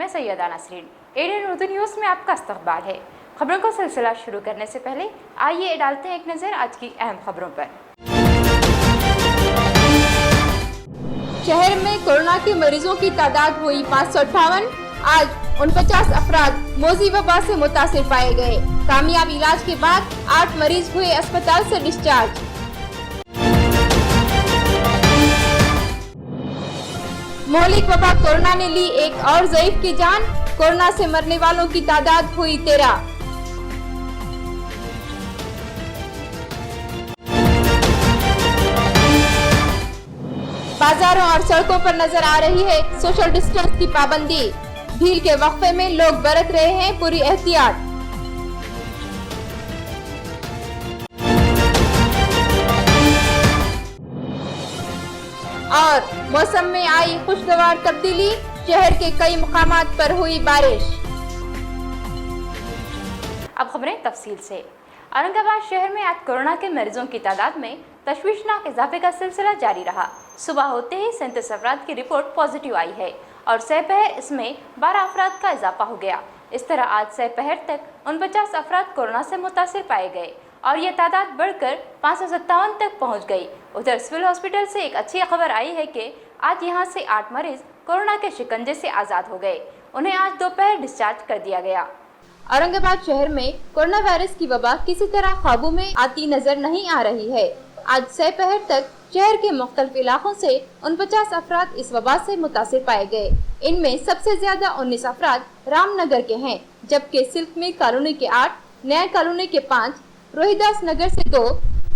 मैं Syeda Nasreen. ADN Urdu news में आपका इस्तकबाल है। खबरों का सिलसिला शुरू करने से पहले आइए डालते हैं एक नज़र आज की अहम खबरों पर। शहर में कोरोना के मरीजों की तादाद हुई 558। आज 49 अफराद मोजी वबा से मुतासिर पाए गए। कामयाब इलाज के बाद 8 मरीज हुए अस्पताल से डिस्चार्ज। मोहलिक वबा कोरोना ने ली एक और ज़ईफ की जान। कोरोना से मरने वालों की तादाद हुई 13। बाजारों और सड़कों पर नजर आ रही है सोशल डिस्टेंस की पाबंदी। ढील के वक्फे में लोग बरत रहे हैं पूरी एहतियात। और मौसम में आई खुशगवार तब्दीली, शहर के कई मुकामात पर हुई बारिश। अब खबरें तफसील से। औरंगाबाद शहर में आज कोरोना के मरीजों की तादाद में तशवीशनाक इजाफे का सिलसिला जारी रहा। सुबह होते ही 37 अफराद की रिपोर्ट पॉजिटिव आई है और सहपहर इसमें 12 अफराद का इजाफा हो गया। इस तरह आज सहपहर तक 49 अफराद कोरोना से मुतासिर पाए गए और यह तादाद बढ़कर 557 तक पहुंच गई। उधर सिविल हॉस्पिटल से एक अच्छी खबर आई है कि आज यहां से 8 मरीज कोरोना के शिकंजे से आज़ाद हो गए। उन्हें आज दोपहर डिस्चार्ज कर दिया गया। औरंगाबाद शहर में कोरोना वायरस की वबा किसी तरह काबू में आती नजर नहीं आ रही है। आज सहपहर तक शहर के मुख्तलिफ इलाकों से 49 अफराद इस वबा से मुतासिर पाए गए। इनमें सबसे ज्यादा 19 अफराद रामनगर के हैं, जबकि सिल्क मिल कॉलोनी के 8, नया कॉलोनी के 5, रोहिदास नगर से 2,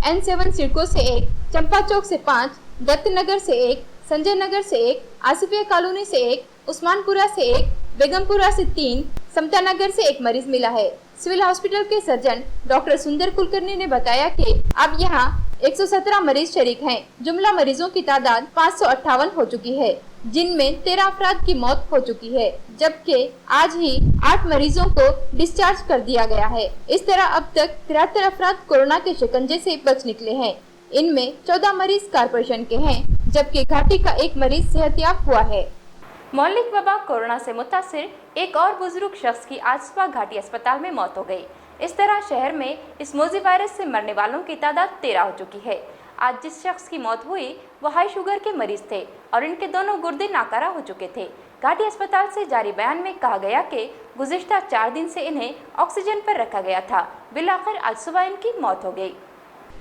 N7 सिडको से 1, चंपा चौक से 5, दत्त नगर से 1, संजय नगर से 1, आसिफिया कॉलोनी से 1, उस्मानपुरा से 1, बेगमपुरा से 3, समता नगर से 1 मरीज मिला है। सिविल हॉस्पिटल के सर्जन डॉक्टर सुंदर कुलकर्णी ने बताया कि अब यहाँ 117 मरीज शरीक हैं। जुमला मरीजों की तादाद 558 हो चुकी है, जिनमें 13 अफराद की मौत हो चुकी है, जबकि आज ही 8 मरीजों को डिस्चार्ज कर दिया गया है। इस तरह अब तक 73 अफराद कोरोना के शिकंजे से बच निकले हैं। इनमें 14 मरीज कारपोरेशन के हैं, जबकि घाटी का 1 मरीज सेहतयाब हुआ है। मोहलिक वबा कोरोना से मुतासिर एक और बुजुर्ग शख्स की आज सुबह घाटी अस्पताल में मौत हो गई। इस तरह शहर में इस मोजी वायरस से मरने वालों की तादाद 13 हो चुकी है। आज जिस शख्स की मौत हुई वो हाई शुगर के मरीज थे और इनके दोनों गुर्दे नाकारा हो चुके थे। घाटी अस्पताल से जारी बयान में कहा गया कि गुज़िश्ता 4 दिन से इन्हें ऑक्सीजन पर रखा गया था। बिलाखिर आज सुबह इनकी मौत हो गई।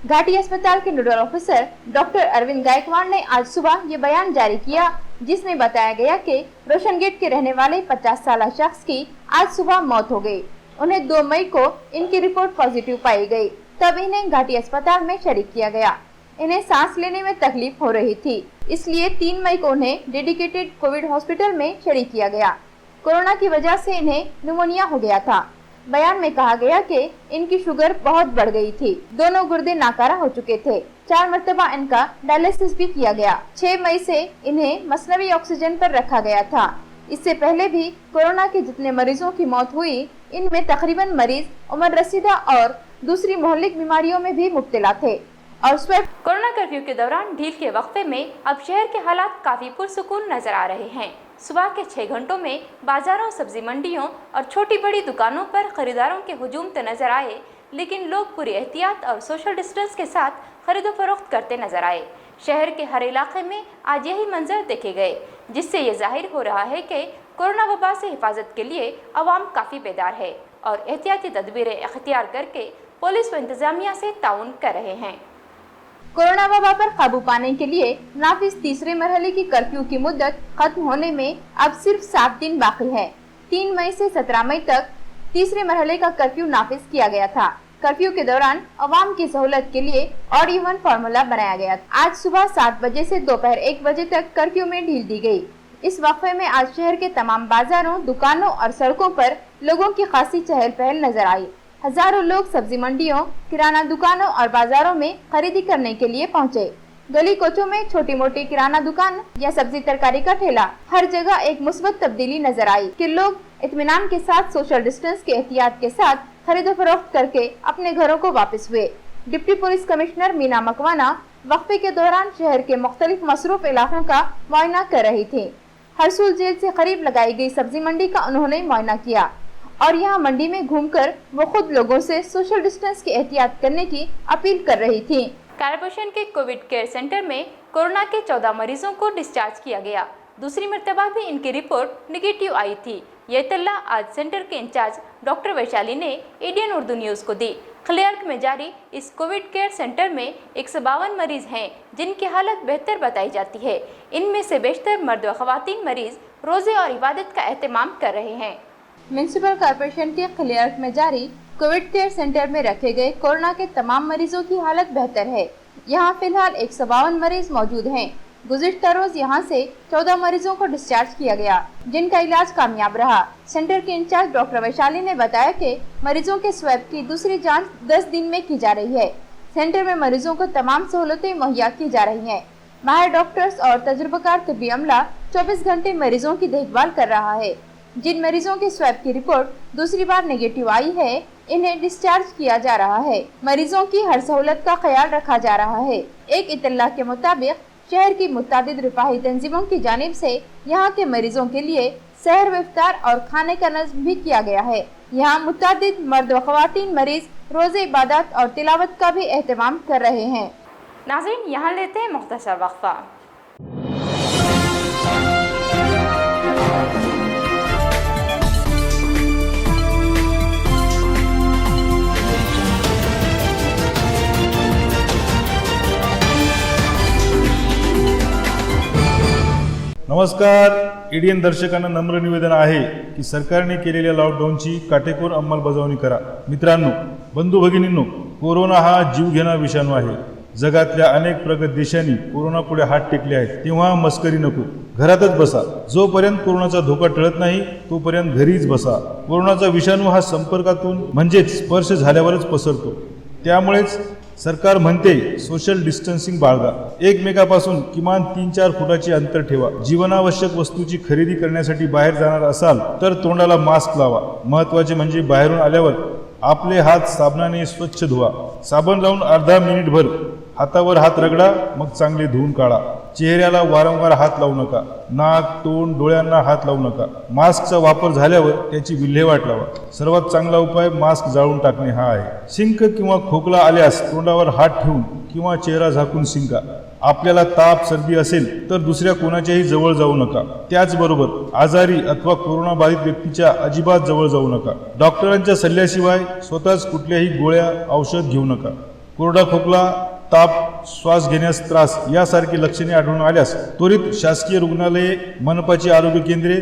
घाटी अस्पताल के nodal officer doctor Arvind Gaikwad ने आज सुबह ये बयान जारी किया, जिसमें बताया गया कि रोशन गेट के रहने वाले 50 साल शख्स की आज सुबह मौत हो गई। उन्हें 2 मई को इनकी रिपोर्ट पॉजिटिव पाई गई, तब इन्हें घाटी अस्पताल में शरीक किया गया। इन्हें सांस लेने में तकलीफ हो रही थी, इसलिए 3 मई को उन्हें डेडिकेटेड कोविड हॉस्पिटल में शरीक किया गया। कोरोना की वजह से इन्हें निमोनिया हो गया था। बयान में कहा गया कि इनकी शुगर बहुत बढ़ गई थी, दोनों गुर्दे नाकारा हो चुके थे। 4 मरतबा इनका डायलिसिस भी किया गया। 6 मई से इन्हें मसनवी ऑक्सीजन पर रखा गया था। इससे पहले भी कोरोना के जितने मरीजों की मौत हुई, इनमें तकरीबन मरीज उम्र रसीदा और दूसरी मोहल्लिक बीमारियों में भी मुब्तला थे। और कोरोना कर्फ्यू के दौरान ढील के वक्फे में अब शहर के हालात काफी पुरसुकून नजर आ रहे हैं। सुबह के 6 घंटों में बाजारों, सब्जी मंडियों और छोटी बड़ी दुकानों पर खरीदारों के हुजूम तो नजर आए, लेकिन लोग पूरी एहतियात और सोशल डिस्टेंस के साथ खरीदो फरोख्त करते नजर आए। शहर के हर इलाके में आज यही मंजर देखे गए, जिससे ये जाहिर हो रहा है कि कोरोना वबा से हिफाजत के लिए अवाम काफ़ी बेदार है और एहतियाती तदबीरें इख्तियार करके पुलिस व इंतजामिया से ताउन कर रहे हैं। कोरोना वबा पर काबू पाने के लिए नाफिज तीसरे मरहले की कर्फ्यू की मुद्दत खत्म होने में अब सिर्फ 7 दिन बाकी है। 3 मई से 17 मई तक तीसरे मरहले का कर्फ्यू नाफिज किया गया था। कर्फ्यू के दौरान अवाम की सहूलत के लिए ऑड इवन फार्मूला बनाया गया। आज सुबह 7 बजे से दोपहर 1 बजे तक कर्फ्यू में ढील दी गई। इस वक्फे में आज शहर के तमाम बाजारों, दुकानों और सड़कों पर लोगों की खासी चहल पहल नजर आई। हजारों लोग सब्जी मंडियों, किराना दुकानों और बाजारों में खरीदी करने के लिए पहुंचे। गली कोचों में छोटी मोटी किराना दुकान या सब्जी तरकारी का ठेला, हर जगह एक मुस्बत तब्दीली नजर आई कि लोग इत्मीनान के साथ सोशल डिस्टेंस के एहतियात के साथ खरीदो फरोख्त करके अपने घरों को वापस हुए। Deputy police commissioner Meena Makwana वक्फे के दौरान शहर के मुख्तलिफ मसरूफ इलाकों का मुआयना कर रही थी। हरसूल जेल से करीब लगाई गई सब्जी मंडी का उन्होंने मुआयना किया और यहाँ मंडी में घूमकर वो खुद लोगों से सोशल डिस्टेंस की एहतियात करने की अपील कर रही थी। कॉर्पोरेशन के कोविड केयर सेंटर में कोरोना के 14 मरीजों को डिस्चार्ज किया गया। दूसरी मर्तबा भी इनकी रिपोर्ट निगेटिव आई थी। ये इत्तला आज सेंटर के इंचार्ज डॉक्टर वैशाली ने एडीएन उर्दू न्यूज़ को दी। खलियार्क में जारी इस कोविड केयर सेंटर में 152 मरीज हैं जिनकी हालत बेहतर बताई जाती है। इनमें से बेशतर मर्द व खवातीन मरीज रोजे और इबादत का एहतमाम कर रहे हैं। म्यूनिसिपल कॉर्पोरेशन के खलियार्क में जारी कोविड केयर सेंटर में रखे गए कोरोना के तमाम मरीजों की हालत बेहतर है। यहाँ फिलहाल 152 मरीज मौजूद हैं। गुज़िश्ता रोज यहाँ से 14 मरीजों को डिस्चार्ज किया गया जिनका इलाज कामयाब रहा। सेंटर के इंचार्ज डॉक्टर वैशाली ने बताया कि मरीजों के स्वैब की दूसरी जांच 10 दिन में की जा रही है। सेंटर में मरीजों को तमाम सहूलतें मुहैया की जा रही हैं। माहिर डॉक्टर्स और तजुर्बाकार तिब्बी अमला 24 घंटे मरीजों की देखभाल कर रहा है। जिन मरीजों के स्वैब की रिपोर्ट दूसरी बार नेगेटिव आई है इन्हें डिस्चार्ज किया जा रहा है। मरीजों की हर सहूलत का ख्याल रखा जा रहा है। एक इत्तला के मुताबिक शहर की मुताबिद रिफाही तंजीमों की जानिब से यहाँ के मरीजों के लिए सहर व इफ्तार और खाने का नज़्म भी किया गया है। यहाँ मुताबिद मर्द व ख़वातीन मरीज रोज़े इबादत और तिलावत का भी एहतमाम कर रहे हैं। नाज़रीन, यहाँ लेते हैं मुख्तसर वक्फा। नमस्कार, एडीएन दर्शकांना नम्र निवेदन आहे की सरकारने केलेल्या लॉकडाऊनची काटेकोर अंमलबजावणी करा। मित्रांनो, बंधू भगिनींनो, कोरोना हा जीवघेणा विषाणू आहे। जगातल्या अनेक प्रगत देशांनी कोरोना पुढे हात टेकले आहेत। तेव्हा मस्करी नको, घरातच बसा। जोपर्यंत कोरोनाचा धोका टळत नाही तोपर्यंत घरीच बसा। कोरोनाचा विषाणू हा संपर्कातून म्हणजेच स्पर्श झाल्यावरच पसरतो। त्यामुळेच सरकार म्हणते सोशल डिस्टन्सिंग बाळगा। एकमेकापासून किमान 3-4 फुटाचे अंतर ठेवा। जीवनावश्यक वस्तूची खरेदी करण्यासाठी बाहेर जाणार असाल तर तोंडाला मास्क लावा। महत्त्वाचे म्हणजे बाहेरून आल्यावर आपले हात साबणाने स्वच्छ धुवा। साबण लावून अर्धा मिनिटभर हातावर हात रगडा, मग चांगले धुवून काढा। चेहऱ्याला वारंवार हात लावू नका। नाक, तोंड, डोळ्यांना हात लावू नका। मास्कचा वापर झाल्यावर त्याची विल्हेवाट लावा। सर्वात चांगला उपाय मास्क जाळून टाकणे हा आहे। शिंक किंवा खोकला आल्यास तोंडावर हात ठेवून किंवा चेहरा झाकून शिंका। आपल्याला ताप, सर्दी असेल तर दुसऱ्या कोणाच्याही जवळ जाऊ नका। त्याचबरोबर आजारी अथवा कोरोना बाधित व्यक्तीच्या अजिबात जवळ जाऊ नका। डॉक्टरांच्या सल्ल्याशिवाय स्वतःच कुठल्याही गोळ्या, औषध घेऊ नका। कोरडा खोकला, ताप, श्वास घेण्यास त्रास यासारखी लक्षणे आढळून आल्यास त्वरित शासकीय रुग्णालये, मनपाची आरोग्य केंद्रे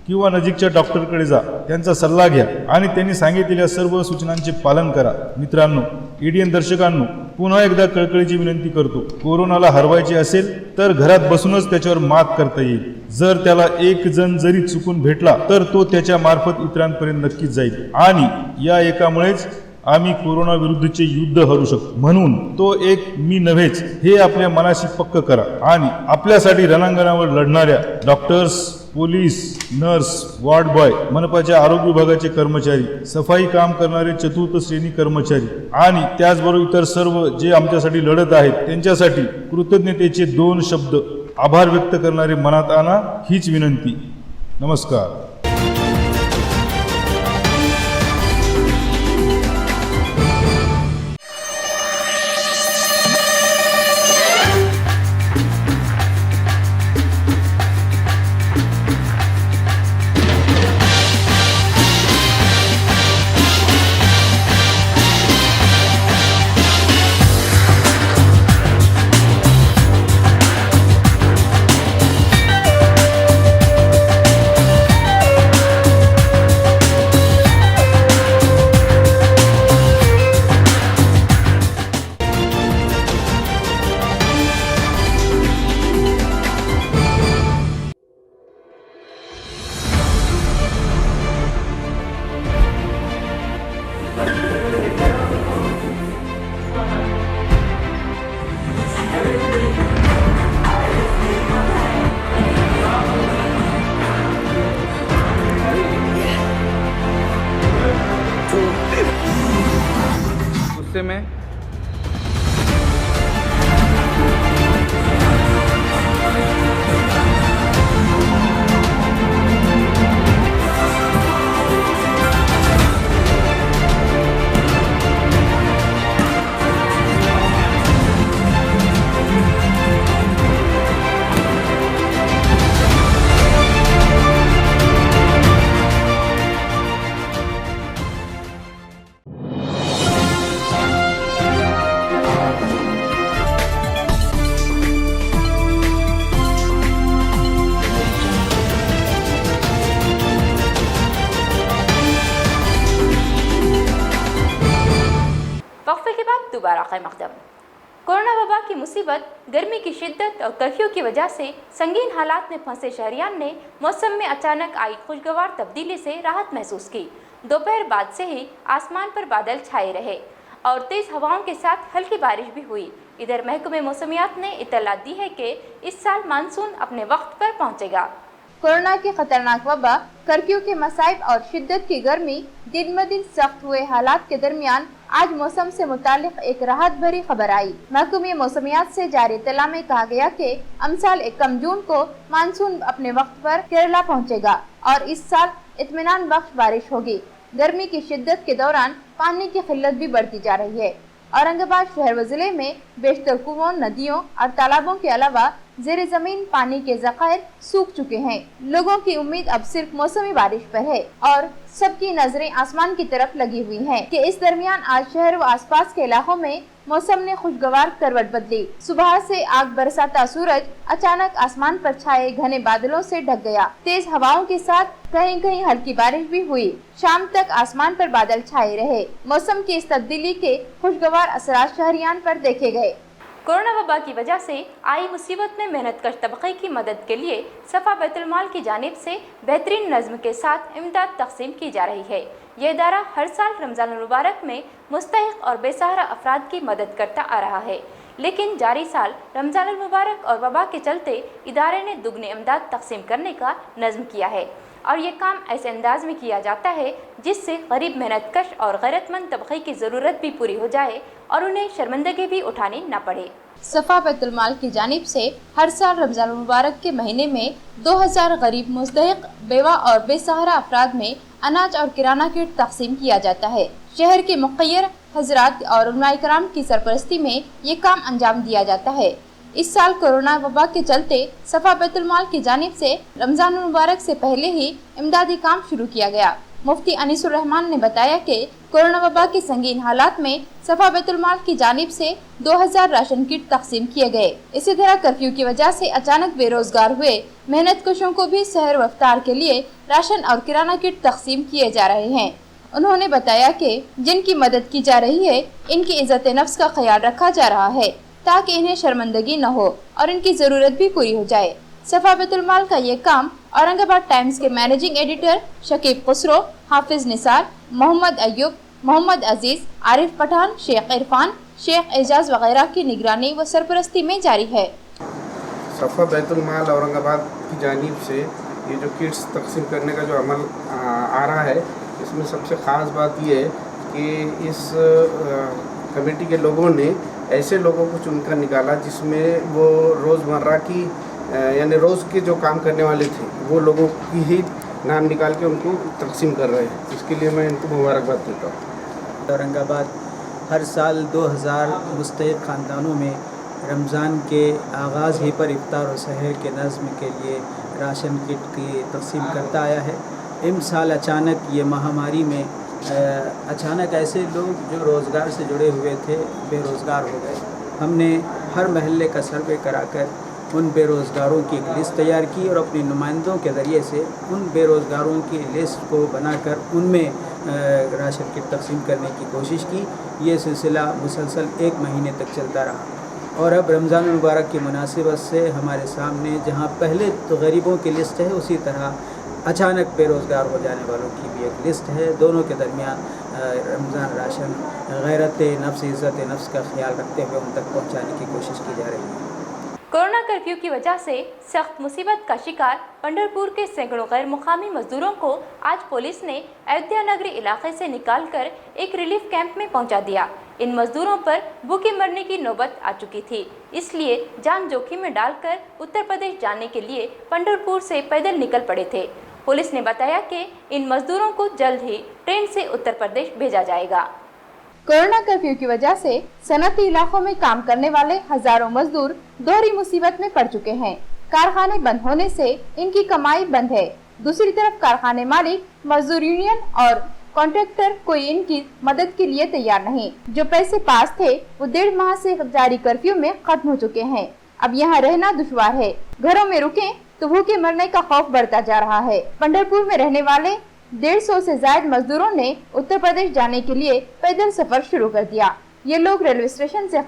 किंवा नजीकच्या डॉक्टरकडे जा। त्यांचा सल्ला घ्या आणि त्यांनी सांगितलेल्या सर्व सूचनांचे पालन करा। मित्रांनो, एडीएन दर्शकांनो, पुन्हा एकदा कळकळीची विनंती करतो, कोरोनाला हरवायचे असेल तर घरात बसूनच त्याच्यावर मात करता येईल। जर त्याला एक जण जरी चुकून भेटला तर तो त्याच्या मार्फत इतरांपर्यंत नक्कीच जाईल आणि या एकामुळेच आम्ही कोरोना विरुद्धचे युद्ध हरू शकतो। म्हणून तो एक मी नव्हेच हे आपल्या मनाशी पक्क करा आणि आपल्यासाठी रणांगणावर लढणाऱ्या doctors, police, nurse, ward boy, मनपाच्या आरोग्य विभागाचे कर्मचारी, सफाई काम करणारे चतुर्थ श्रेणी कर्मचारी आणि त्याचबरोबर इतर सर्व जे आमच्यासाठी लढत आहेत त्यांच्यासाठी कृतज्ञतेचे 2 शब्द आभार व्यक्त करणारे मनात आणा, हीच विनंती। नमस्कार। में दोबारा क़यामक़दम। कोरोना वबा की मुसीबत, गर्मी की शिद्दत और कर्फ्यू की वजह से संगीन हालात में फंसे शहरियान ने मौसम में अचानक आई खुशगवार तब्दीली से राहत महसूस की। दोपहर बाद से ही आसमान पर बादल छाए रहे और तेज़ हवाओं के साथ हल्की बारिश भी हुई। इधर महकमे मौसमियात ने इत्तलात दी है कि इस साल मानसून अपने वक्त पर पहुंचेगा। कोरोना की खतरनाक वबा, कर्फ्यू के मसाइब और शिद्दत की गर्मी, दिन ब दिन सख्त हुए हालात के दरमियान आज मौसम से मुतालिक एक राहत भरी खबर आई। महकमे मौसमियात से जारी इत्तला में कहा गया कि अमसाल 1 जून को मानसून अपने वक्त पर केरला पहुंचेगा और इस साल इत्मीनान बख्श बारिश होगी। गर्मी की शिद्दत के दौरान पानी की किल्लत भी बढ़ती जा रही है। औरंगाबाद शहर व जिले में बेशतर कुओं, नदियों और तालाबों के अलावा ज़ेरे ज़मीन पानी के ज़खायर सूख चुके हैं। लोगों की उम्मीद अब सिर्फ मौसमी बारिश पर है और सबकी नजरें आसमान की तरफ लगी हुई हैं कि इस दरमियान आज शहर व आसपास के इलाकों में मौसम ने खुशगवार करवट बदली। सुबह से आग बरसाता सूरज अचानक आसमान पर छाए घने बादलों से ढक गया। तेज हवाओं के साथ कहीं कहीं हल्की बारिश भी हुई। शाम तक आसमान पर बादल छाए रहे। मौसम की इस तब्दीली के खुशगवार असरात शहरियान पर देखे गए। कोरोना वबा की वजह से आई मुसीबत में मेहनतकश तबके की मदद के लिए सफ़ा बैतुल माल की जानिब से बेहतरीन नज़्म के साथ इमदाद तकसीम की जा रही है। यह इदारा हर साल रमज़ान मुबारक में मुस्तहिक़ और बेसहारा अफराद की मदद करता आ रहा है, लेकिन जारी साल रमज़ान मुबारक और वबा के चलते इदारे ने दुगनी इमदाद तकसीम करने का नज़्म किया है और ये काम ऐसे अंदाज में किया जाता है जिससे गरीब, मेहनतकश और गैरतमंद तबके की ज़रूरत भी पूरी हो जाए और उन्हें शर्मिंदगी भी उठानी न पड़े। सफ़ा बैतुल माल की जानिब से हर साल रमज़ान मुबारक के महीने में 2000 गरीब, मुस्तहिक़, बेवा और बेसहारा अफराद में अनाज और किराना किट तकसीम किया जाता है। शहर के मुक़य्यर हज़रात और उलमाए किराम की सरपरस्ती में ये काम अंजाम दिया जाता है। इस साल कोरोना वबा के चलते सफ़ा बैतुल माल की जानिब से रमज़ान मुबारक से पहले ही इमदादी काम शुरू किया गया। मुफ्ती अनीसुर रहमान ने बताया कि कोरोना वबा के संगीन हालात में सफ़ा बैतुल माल की जानिब से 2000 राशन किट तकसीम किए गए। इसी तरह कर्फ्यू की वजह से अचानक बेरोजगार हुए मेहनत कशों को भी सहर व इफ्तार के लिए राशन और किराना किट तकसीम किए जा रहे हैं। उन्होंने बताया कि जिनकी मदद की जा रही है, इनकी इज्जत नफ्स का ख्याल रखा जा रहा है ताकि इन्हें शर्मिंदगी न हो और इनकी ज़रूरत भी पूरी हो जाए। सफ़ा बैतुल माल का ये काम औरंगाबाद टाइम्स के मैनेजिंग एडिटर शकीब खुसरो, हाफिज निसार, मोहम्मद अयूब, मोहम्मद अजीज़, आरिफ पठान, शेख इरफान, शेख एजाज वगैरह की निगरानी व सरपरस्ती में जारी है। सफ़ा बैतुल माल औरंगाबाद की जानिब से ये जो किट्स तकसीम करने का जो अमल आ रहा है, इसमें सबसे ख़ास बात ये है कि इस कमेटी के लोगों ने ऐसे लोगों को चुनकर निकाला जिसमें वो रोज़मर्रा की यानी रोज़ के जो काम करने वाले थे वो लोगों की ही नाम निकाल के उनको तकसीम कर रहे हैं। इसके लिए मैं इनको मुबारकबाद देता हूँ। औरंगाबाद हर साल 2000 मुस्तहिक़ ख़ानदानों में रमज़ान के आगाज़ ही पर इफ्तार और सहर के नज़्म के लिए राशन किट की तकसीम करता आया है। इस साल अचानक ये महामारी में अचानक ऐसे लोग जो रोज़गार से जुड़े हुए थे बेरोज़गार हो गए। हमने हर महल्ले का सर्वे कराकर उन बेरोज़गारों की एक लिस्ट तैयार की और अपने नुमाइंदों के ज़रिए से उन बेरोज़गारों की लिस्ट को बनाकर उनमें राशन किट तकसीम करने की कोशिश की। ये सिलसिला मुसलसल 1 महीने तक चलता रहा और अब रमज़ान मुबारक की मुनासिबत से हमारे सामने जहाँ पहले तो गरीबों की लिस्ट है, उसी तरह अचानक बेरोज़गार हो जाने वालों की भी एक लिस्ट है। दोनों के दरमियान रमज़ान राशन गैरत नफ्स, इज़्ज़त नफ्स का ख्याल रखते हुए उन तक पहुँचाने की कोशिश की जा रही है। कोरोना कर्फ्यू की वजह से सख्त मुसीबत का शिकार पंढरपुर के सैकड़ों गैर मुकामी मजदूरों को आज पुलिस ने अयोध्या नगरी इलाके से निकालकर एक रिलीफ कैंप में पहुंचा दिया। इन मजदूरों पर भूखे मरने की नौबत आ चुकी थी, इसलिए जान जोखिम में डालकर उत्तर प्रदेश जाने के लिए पंढरपुर से पैदल निकल पड़े थे। पुलिस ने बताया कि इन मजदूरों को जल्द ही ट्रेन से उत्तर प्रदेश भेजा जाएगा। कोरोना कर्फ्यू की वजह से सनती इलाकों में काम करने वाले हजारों मजदूर दोहरी मुसीबत में पड़ चुके हैं। कारखाने बंद होने से इनकी कमाई बंद है। दूसरी तरफ कारखाने मालिक, मजदूर यूनियन और कॉन्ट्रैक्टर कोई इनकी मदद के लिए तैयार नहीं। जो पैसे पास थे वो 1.5 माह से जारी कर्फ्यू में खत्म हो चुके हैं। अब यहाँ रहना दुश्वार है। घरों में रुके तो भूखे मरने का खौफ बढ़ता जा रहा है। पंढरपुर में रहने वाले 150 से ज्यादा मजदूरों ने उत्तर प्रदेश जाने के लिए पैदल सफर शुरू कर दिया। ये लोग रेलवे स्टेशन से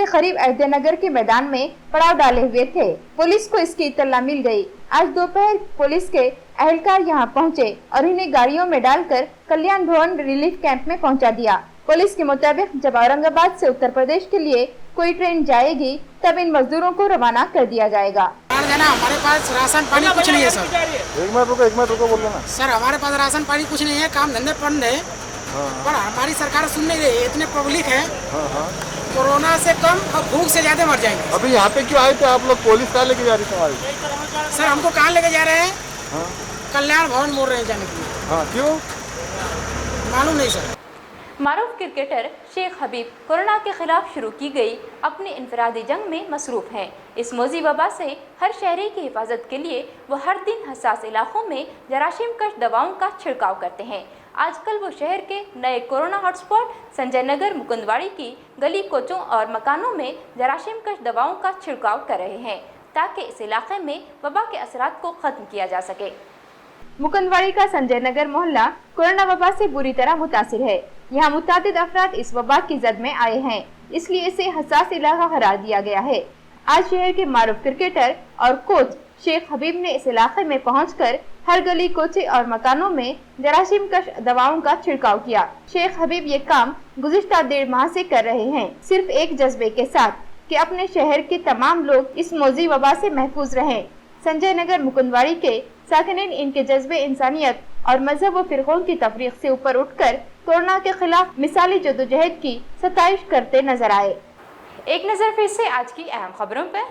करीब अयोध्यानगर के मैदान में पड़ाव डाले हुए थे। पुलिस को इसकी इत्तला मिल गई। आज दोपहर पुलिस के अहलकार यहां पहुंचे और इन्हें गाड़ियों में डालकर कल्याण भवन रिलीफ कैंप में पहुंचा दिया। पुलिस के मुताबिक जब औरंगाबाद से उत्तर प्रदेश के लिए कोई ट्रेन जाएगी तब इन मजदूरों को रवाना कर दिया जाएगा। हमारे पास राशन पानी कुछ नहीं है सर। एक मिनट रुको बोलो ना सर हमारे पास राशन पानी कुछ नहीं है, काम धंधे बंद है। पर हमारी सरकार सुन नहीं रही है, इतने पब्लिक है। कोरोना से कम और भूख से ज्यादा मर जाएंगे। अभी यहाँ पे क्यों आए थे आप लोग? पुलिस कहाँ लेके जा रही थी? सर हमको कहाँ लेके जा रहे हैं? कल्याण भवन बोल रहे हैं जाने के लिए। हाँ क्यों मालूम नहीं सर। मारूफ क्रिकेटर शेख हबीब कोरोना के खिलाफ शुरू की गई अपनी इनफरादी जंग में मसरूफ हैं। इस मोजी वबा से हर शहरी की हिफाजत के लिए वो हर दिन हसास इलाकों में जरासीम कश दवाओं का छिड़काव करते हैं। आजकल वो शहर के नए कोरोना हॉटस्पॉट संजय नगर मुकुंदवाड़ी की गली कोचों और मकानों में जरासीम कश दवाओं का छिड़काव कर रहे हैं ताकि इस इलाके में वबा के असरात को खत्म किया जा सके। मुकुंदवाड़ी का संजय नगर मोहल्ला कोरोना वबा से बुरी तरह मुतासिर है। यहाँ मुतादिद अफराद इस वबा की जद में आए हैं, इसलिए इसे हसास इलाका करार दिया गया है। आज शहर के मारूफ क्रिकेटर और कोच शेख हबीब ने इस इलाके में पहुंचकर हर गली कोचे और मकानों में जरासीम कश दवाओं का छिड़काव किया। शेख हबीब ये काम गुज़िश्ता 1.5 माह से कर रहे हैं, सिर्फ एक जज्बे के साथ कि अपने शहर के तमाम लोग इस मोजी वबा से महफूज रहें। संजय नगर मुकुंदवाड़ी के साकिनीन इनके जज्बे इंसानियत और मजहब व फिरकों की तफरीक से ऊपर उठकर कोरोना के खिलाफ मिसाली जद्दोजहद की सताइश करते नजर आए। एक नजर फिर से आज की अहम खबरों पर।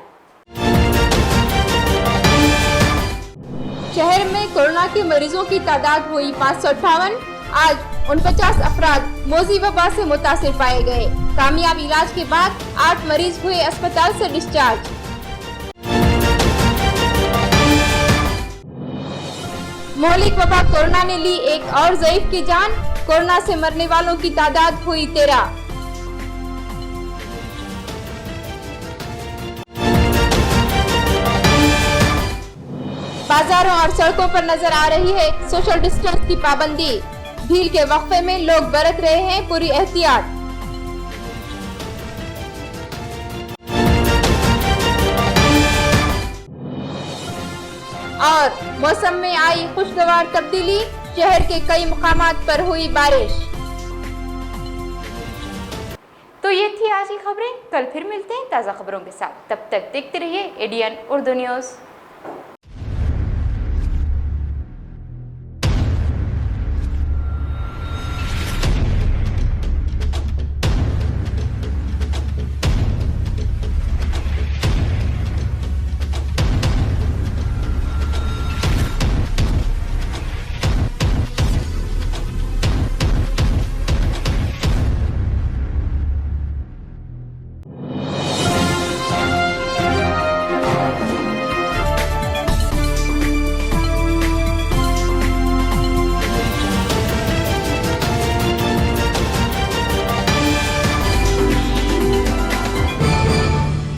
शहर में कोरोना के मरीजों की तादाद हुई 558। आज 49 अफराद मोजी वबा से मुतासिर पाए गए। कामयाब इलाज के बाद 8 मरीज हुए अस्पताल से डिस्चार्ज। मोहलिक वबा कोरोना ने ली एक और ज़ईफ की जान। कोरोना से मरने वालों की तादाद हुई 13। बाजारों और सड़कों पर नजर आ रही है सोशल डिस्टेंस की पाबंदी। ढील के वक्फे में लोग बरत रहे हैं पूरी एहतियात। और मौसम में आई खुशगवार तब्दीली, शहर के कई मुकामात पर हुई बारिश। तो ये थी आज की खबरें। कल फिर मिलते हैं ताज़ा खबरों के साथ। तब तक देखते रहिए एडीएन उर्दू न्यूज़।